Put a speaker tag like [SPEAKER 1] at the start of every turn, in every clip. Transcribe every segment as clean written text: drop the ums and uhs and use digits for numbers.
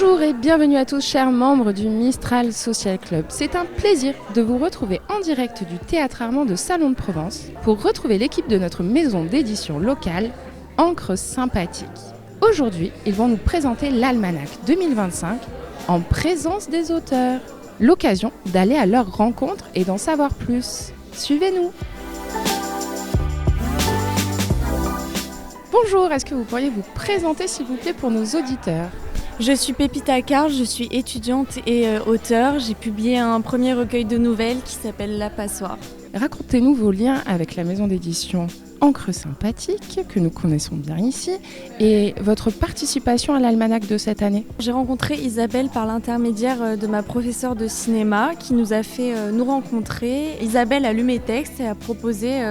[SPEAKER 1] Bonjour et bienvenue à tous chers membres du Mistral Social Club. C'est un plaisir de vous retrouver en direct du Théâtre Armand de Salon de Provence pour retrouver l'équipe de notre maison d'édition locale, Encre Sympathique. Aujourd'hui, ils vont nous présenter l'Almanach 2025 en présence des auteurs. L'occasion d'aller à leur rencontre et d'en savoir plus. Suivez-nous. Bonjour, est-ce que vous pourriez vous présenter s'il vous plaît pour nos auditeurs ?
[SPEAKER 2] Je suis Pépita Carl, je suis étudiante et auteure. J'ai publié un premier recueil de nouvelles qui s'appelle La Passoire.
[SPEAKER 1] Racontez-nous vos liens avec la maison d'édition Encre Sympathique, que nous connaissons bien ici, et votre participation à l'Almanach de cette année.
[SPEAKER 2] J'ai rencontré Isabelle par l'intermédiaire de ma professeure de cinéma qui nous a fait nous rencontrer. Isabelle a lu mes textes et a proposé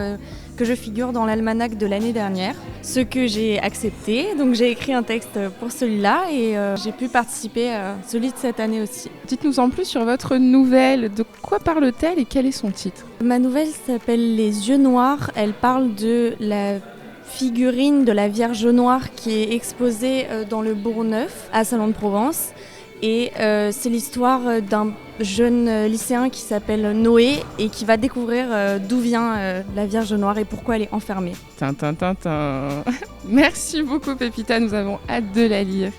[SPEAKER 2] que je figure dans l'Almanach de l'année dernière, ce que j'ai accepté. Donc j'ai écrit un texte pour celui-là et j'ai pu participer à celui de cette année aussi.
[SPEAKER 1] Dites-nous en plus sur votre nouvelle. De quoi parle-t-elle et quel est son titre ?
[SPEAKER 2] Ma nouvelle s'appelle Les Yeux Noirs. Elle parle de la figurine de la Vierge Noire qui est exposée dans le Bourg-Neuf à Salon de Provence. Et c'est l'histoire d'un jeune lycéen qui s'appelle Noé et qui va découvrir d'où vient la Vierge Noire et pourquoi elle est enfermée.
[SPEAKER 1] Tintin. Merci beaucoup Pépita, nous avons hâte de la lire.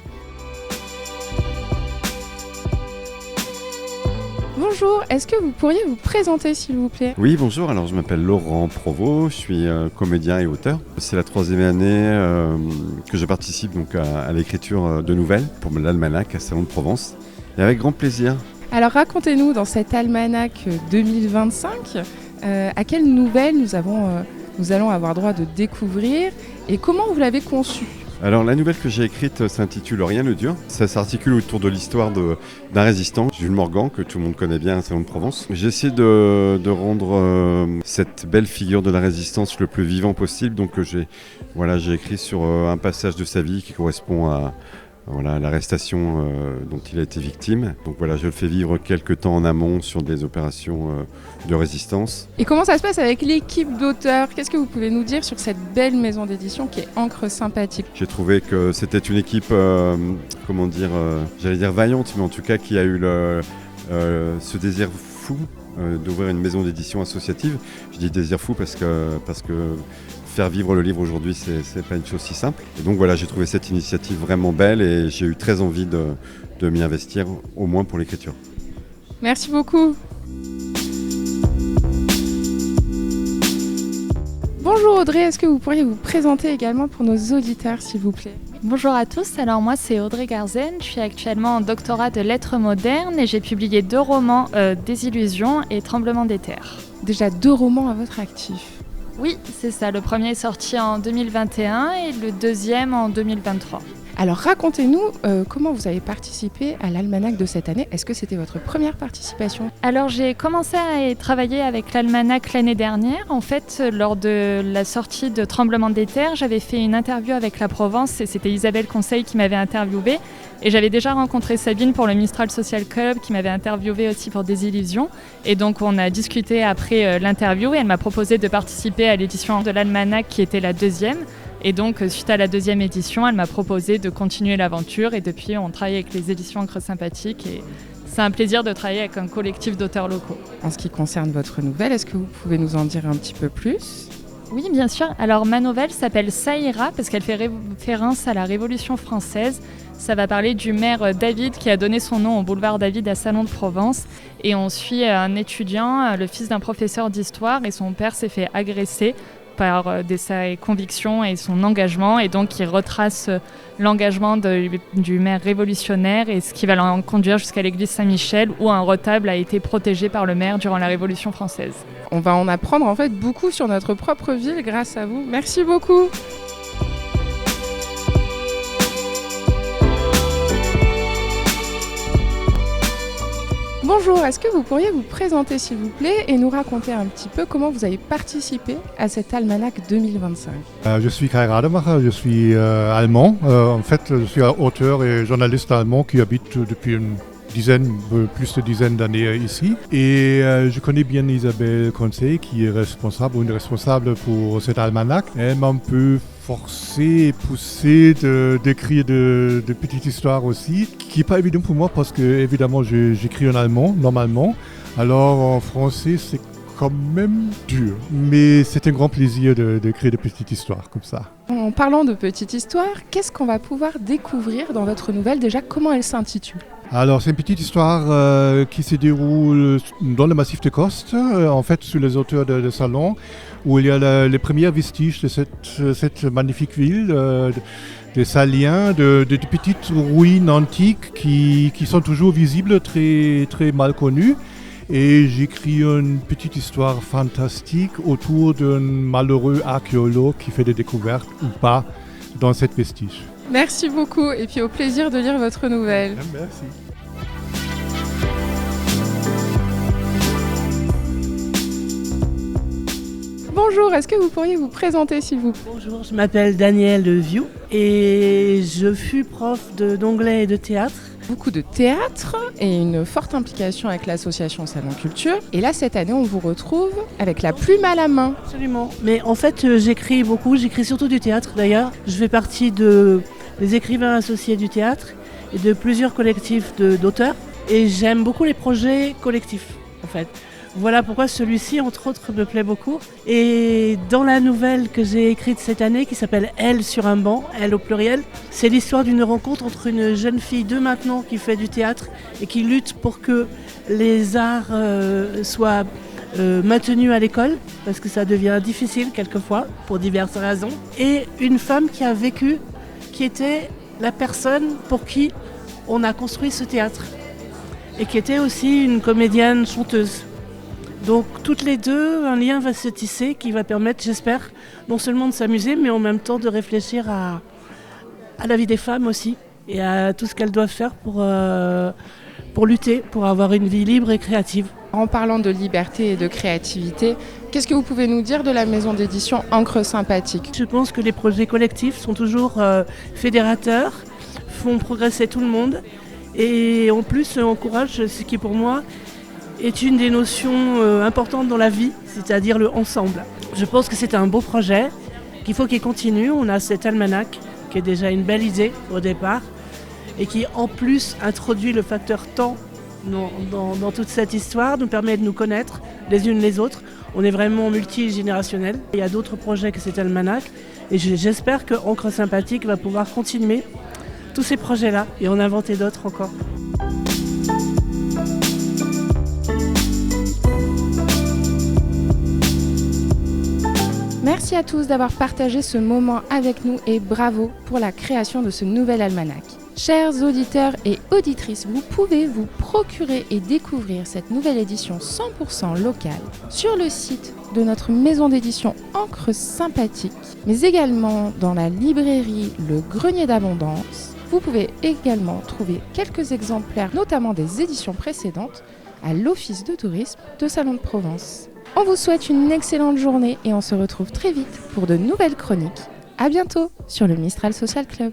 [SPEAKER 1] Bonjour, est-ce que vous pourriez vous présenter s'il vous plaît ?
[SPEAKER 3] Oui, bonjour, alors je m'appelle Laurent Provost, je suis comédien et auteur. C'est la 3e année que je participe donc à l'écriture de nouvelles pour l'Almanach à Salon de Provence. Et avec grand plaisir.
[SPEAKER 1] Alors racontez-nous dans cet Almanach 2025, à quelles nouvelles nous allons avoir droit de découvrir et comment vous l'avez conçue ?
[SPEAKER 3] Alors la nouvelle que j'ai écrite s'intitule Rien ne dure. Ça s'articule autour de l'histoire d'un résistant, Jules Morgan, que tout le monde connaît bien à Salon de Provence. J'ai essayé de rendre cette belle figure de la résistance le plus vivant possible. Donc j'ai écrit sur un passage de sa vie qui correspond à l'arrestation dont il a été victime. Donc voilà, je le fais vivre quelques temps en amont sur des opérations de résistance.
[SPEAKER 1] Et comment ça se passe avec l'équipe d'auteurs ? Qu'est-ce que vous pouvez nous dire sur cette belle maison d'édition qui est Encre Sympathique ?
[SPEAKER 3] J'ai trouvé que c'était une équipe, j'allais dire vaillante, mais en tout cas qui a eu ce désir fou d'ouvrir une maison d'édition associative. Je dis désir fou parce que faire vivre le livre aujourd'hui, c'est pas une chose si simple. Et donc voilà, j'ai trouvé cette initiative vraiment belle et j'ai eu très envie de m'y investir, au moins pour l'écriture.
[SPEAKER 1] Merci beaucoup. Bonjour Audrey, est-ce que vous pourriez vous présenter également pour nos auditeurs, s'il vous plaît ?
[SPEAKER 4] Bonjour à tous, alors moi c'est Audrey Garzen, je suis actuellement en doctorat de lettres modernes et j'ai publié 2 romans, Désillusion et Tremblement des terres.
[SPEAKER 1] Déjà 2 romans à votre actif.
[SPEAKER 4] Oui, c'est ça, le premier est sorti en 2021 et le deuxième en 2023.
[SPEAKER 1] Alors racontez-nous comment vous avez participé à l'Almanach de cette année. Est-ce que c'était votre première participation ?
[SPEAKER 4] Alors j'ai commencé à travailler avec l'Almanach l'année dernière. En fait, lors de la sortie de Tremblement des terres, j'avais fait une interview avec la Provence et c'était Isabelle Conseil qui m'avait interviewée. Et j'avais déjà rencontré Sabine pour le Mistral Social Club qui m'avait interviewée aussi pour Désillusion. Et donc on a discuté après l'interview et elle m'a proposé de participer à l'édition de l'Almanach qui était la 2e. Et donc, suite à la 2e édition, elle m'a proposé de continuer l'aventure et depuis, on travaille avec les éditions Encre Sympathique et c'est un plaisir de travailler avec un collectif d'auteurs locaux.
[SPEAKER 1] En ce qui concerne votre nouvelle, est-ce que vous pouvez nous en dire un petit peu plus ?
[SPEAKER 4] Oui, bien sûr. Alors, ma nouvelle s'appelle Ça ira parce qu'elle fait référence à la Révolution française. Ça va parler du maire David qui a donné son nom au boulevard David à Salon de Provence. Et on suit un étudiant, le fils d'un professeur d'histoire et son père s'est fait agresser par ses convictions et son engagement et donc il retrace l'engagement du maire révolutionnaire et ce qui va l'en conduire jusqu'à l'église Saint-Michel où un retable a été protégé par le maire durant la Révolution française.
[SPEAKER 1] On va en apprendre en fait beaucoup sur notre propre ville grâce à vous. Merci beaucoup. Bonjour, est-ce que vous pourriez vous présenter s'il vous plaît et nous raconter un petit peu comment vous avez participé à cet Almanach 2025 ?
[SPEAKER 5] Je suis Kai Rademacher, je suis allemand. En fait, je suis auteur et journaliste allemand qui habite depuis plus de dizaines d'années ici. Et je connais bien Isabelle Conseil qui est responsable pour cet almanach. Elle m'a un peu forcé et poussé d'écrire de petites histoires aussi, qui n'est pas évident pour moi parce que évidemment j'écris en allemand normalement. Alors en français c'est quand même dur, mais c'est un grand plaisir d'écrire des petites histoires comme ça.
[SPEAKER 1] En parlant de petites histoires, qu'est-ce qu'on va pouvoir découvrir dans votre nouvelle? Déjà, comment elle s'intitule?
[SPEAKER 5] Alors c'est une petite histoire qui se déroule dans le massif de Coste, en fait sur les hauteurs de Salon, où il y a les premiers vestiges de cette magnifique ville, des Saliens, de petites ruines antiques qui sont toujours visibles, très, très mal connues. Et j'écris une petite histoire fantastique autour d'un malheureux archéologue qui fait des découvertes ou pas dans cette vestige.
[SPEAKER 1] Merci beaucoup et puis au plaisir de lire votre nouvelle.
[SPEAKER 5] Merci.
[SPEAKER 1] Bonjour, est-ce que vous pourriez vous présenter s'il vous plaît?
[SPEAKER 6] Bonjour, je m'appelle Danielle Vieux et je fus prof d'anglais et de théâtre.
[SPEAKER 1] Beaucoup de théâtre et une forte implication avec l'association Salon Culture. Et là, cette année, on vous retrouve avec la plume à la main.
[SPEAKER 6] Absolument. Mais en fait, j'écris beaucoup, j'écris surtout du théâtre d'ailleurs. Je fais partie des écrivains associés du théâtre et de plusieurs collectifs d'auteurs. Et j'aime beaucoup les projets collectifs, en fait. Voilà pourquoi celui-ci, entre autres, me plaît beaucoup. Et dans la nouvelle que j'ai écrite cette année, qui s'appelle « Elle sur un banc », elle au pluriel, c'est l'histoire d'une rencontre entre une jeune fille de maintenant qui fait du théâtre et qui lutte pour que les arts soient maintenus à l'école, parce que ça devient difficile quelquefois, pour diverses raisons. Et une femme qui a vécu, qui était la personne pour qui on a construit ce théâtre, et qui était aussi une comédienne chanteuse. Donc toutes les deux, un lien va se tisser qui va permettre, j'espère, non seulement de s'amuser, mais en même temps de réfléchir à la vie des femmes aussi et à tout ce qu'elles doivent faire pour lutter, pour avoir une vie libre et créative.
[SPEAKER 1] En parlant de liberté et de créativité, qu'est-ce que vous pouvez nous dire de la maison d'édition Encre Sympathique?
[SPEAKER 6] Je pense que les projets collectifs sont toujours fédérateurs, font progresser tout le monde et en plus encouragent ce qui pour moi est une des notions importantes dans la vie, c'est-à-dire le ensemble. Je pense que c'est un beau projet, qu'il faut qu'il continue. On a cet almanach qui est déjà une belle idée au départ et qui en plus introduit le facteur temps dans toute cette histoire, nous permet de nous connaître les unes les autres. On est vraiment multigénérationnel. Il y a d'autres projets que cet almanach et j'espère que Encre Sympathique va pouvoir continuer tous ces projets-là et en inventer d'autres encore.
[SPEAKER 1] Merci à tous d'avoir partagé ce moment avec nous et bravo pour la création de ce nouvel almanach. Chers auditeurs et auditrices, vous pouvez vous procurer et découvrir cette nouvelle édition 100% locale sur le site de notre maison d'édition Encre Sympathique, mais également dans la librairie Le Grenier d'Abondance. Vous pouvez également trouver quelques exemplaires, notamment des éditions précédentes, à l'Office de tourisme de Salon de Provence. On vous souhaite une excellente journée et on se retrouve très vite pour de nouvelles chroniques. À bientôt sur le Mistral Social Club.